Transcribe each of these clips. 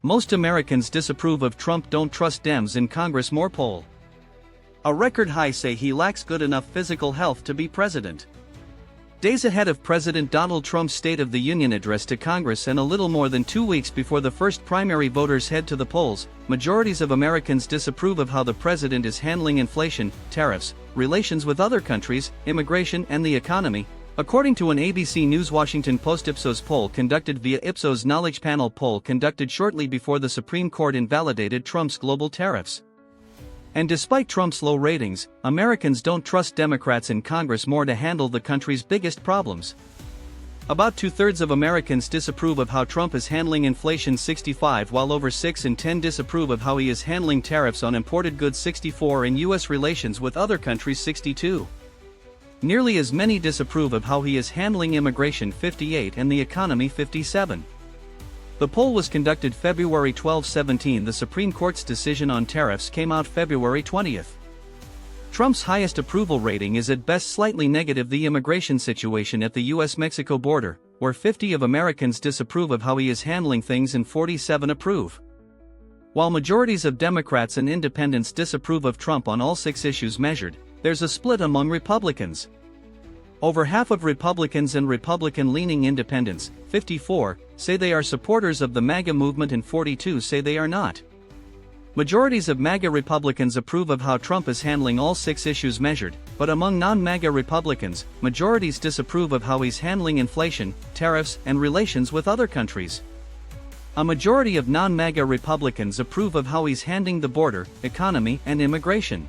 Most Americans disapprove of Trump, don't trust Dems in Congress more poll. A record high say he lacks good enough physical health to be president. Days ahead of President Donald Trump's State of the Union address to Congress and a little more than 2 weeks before the first primary voters head to the polls, majorities of Americans disapprove of how the president is handling inflation, tariffs, relations with other countries, immigration and the economy, according to an ABC News Washington Post Ipsos poll conducted via Ipsos KnowledgePanel poll conducted shortly before the Supreme Court invalidated Trump's global tariffs. And despite Trump's low ratings, Americans don't trust Democrats in Congress more to handle the country's biggest problems. About 2/3 of Americans disapprove of how Trump is handling inflation 65, while over 6 in 10 disapprove of how he is handling tariffs on imported goods 64 and U.S. relations with other countries 62. Nearly as many disapprove of how he is handling immigration 58 and the economy 57. The poll was conducted February 12, 2017. The Supreme Court's decision on tariffs came out February 20. Trump's highest approval rating is at best slightly negative. The immigration situation at the U.S. Mexico border, where 50 of Americans disapprove of how he is handling things and 47 approve. While majorities of Democrats and independents disapprove of Trump on all 6 issues measured, there's a split among Republicans. Over half of Republicans and Republican-leaning independents, 54, say they are supporters of the MAGA movement and 42 say they are not. Majorities of MAGA Republicans approve of how Trump is handling all 6 issues measured, but among non-MAGA Republicans, majorities disapprove of how he's handling inflation, tariffs, and relations with other countries. A majority of non-MAGA Republicans approve of how he's handling the border, economy, and immigration.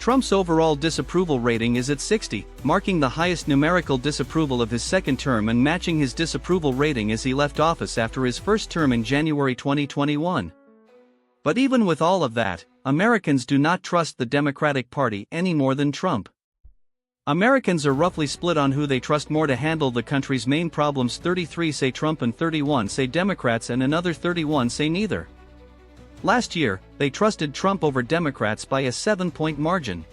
Trump's overall disapproval rating is at 60, marking the highest numerical disapproval of his second term and matching his disapproval rating as he left office after his first term in January 2021. But even with all of that, Americans do not trust the Democratic Party any more than Trump. Americans are roughly split on who they trust more to handle the country's main problems. 33 say Trump and 31 say Democrats, and another 31 say neither. Last year, they trusted Trump over Democrats by a 7-point margin.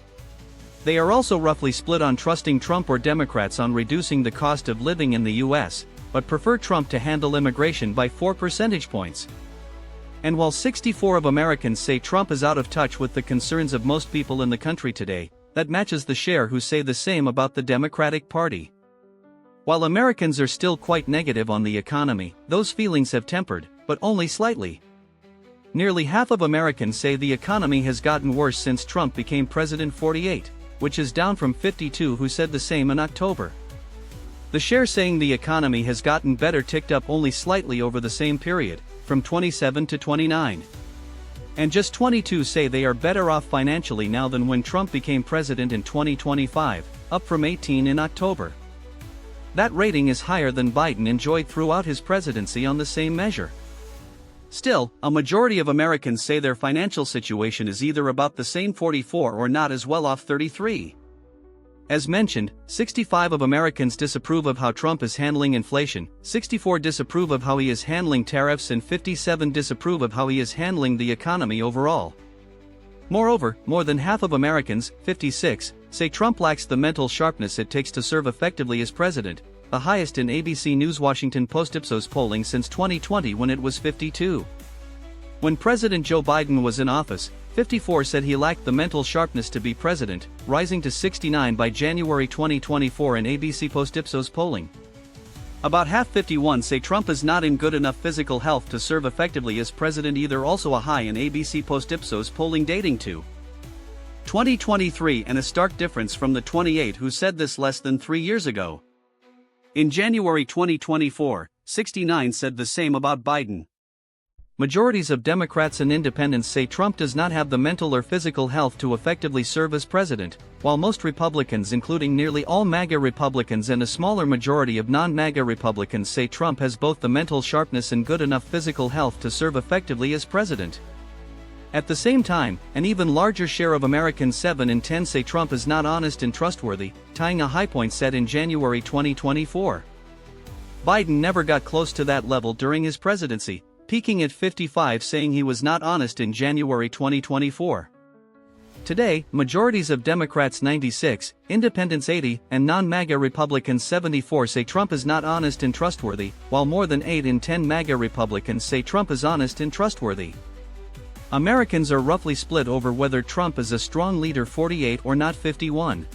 They are also roughly split on trusting Trump or Democrats on reducing the cost of living in the U.S., but prefer Trump to handle immigration by 4 percentage points. And while 64 of Americans say Trump is out of touch with the concerns of most people in the country today, that matches the share who say the same about the Democratic Party. While Americans are still quite negative on the economy, those feelings have tempered, but only slightly. Nearly half of Americans say the economy has gotten worse since Trump became president, 48, which is down from 52 who said the same in October. The share saying the economy has gotten better ticked up only slightly over the same period, from 27 to 29. And just 22 say they are better off financially now than when Trump became president in 2025, up from 18 in October. That rating is higher than Biden enjoyed throughout his presidency on the same measure. Still, a majority of Americans say their financial situation is either about the same, 44, or not as well off, 33. As mentioned, 65 of Americans disapprove of how Trump is handling inflation, 64 disapprove of how he is handling tariffs, and 57 disapprove of how he is handling the economy overall. Moreover, more than half of Americans, 56, say Trump lacks the mental sharpness it takes to serve effectively as president, the highest in ABC News Washington Post Ipsos polling since 2020 when it was 52. When President Joe Biden was in office, 54 said he lacked the mental sharpness to be president, rising to 69 by January 2024 in ABC Post Ipsos polling. About half, 51, say Trump is not in good enough physical health to serve effectively as president either, also a high in ABC Post Ipsos polling dating to 2023 and a stark difference from the 28 who said this less than 3 years ago. In January 2024, 69 said the same about Biden. Majorities of Democrats and independents say Trump does not have the mental or physical health to effectively serve as president, while most Republicans, including nearly all MAGA Republicans and a smaller majority of non-MAGA Republicans, say Trump has both the mental sharpness and good enough physical health to serve effectively as president. At the same time, an even larger share of Americans, 7 in 10, say Trump is not honest and trustworthy, tying a high point set in January 2024. Biden never got close to that level during his presidency, peaking at 55, saying he was not honest in January 2024. Today, majorities of Democrats 96, Independents 80, and non-MAGA Republicans 74 say Trump is not honest and trustworthy, while more than 8 in 10 MAGA Republicans say Trump is honest and trustworthy. Americans are roughly split over whether Trump is a strong leader 48 or not 51.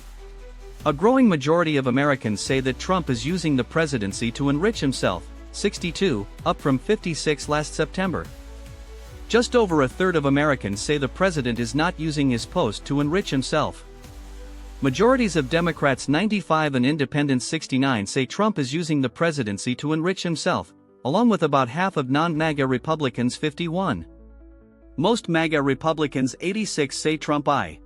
A growing majority of Americans say that Trump is using the presidency to enrich himself, 62, up from 56 last September. Just over a third of Americans say the president is not using his post to enrich himself. Majorities of Democrats 95 and Independents 69 say Trump is using the presidency to enrich himself, along with about half of non-MAGA Republicans 51. Most MAGA Republicans 86 say Trump I.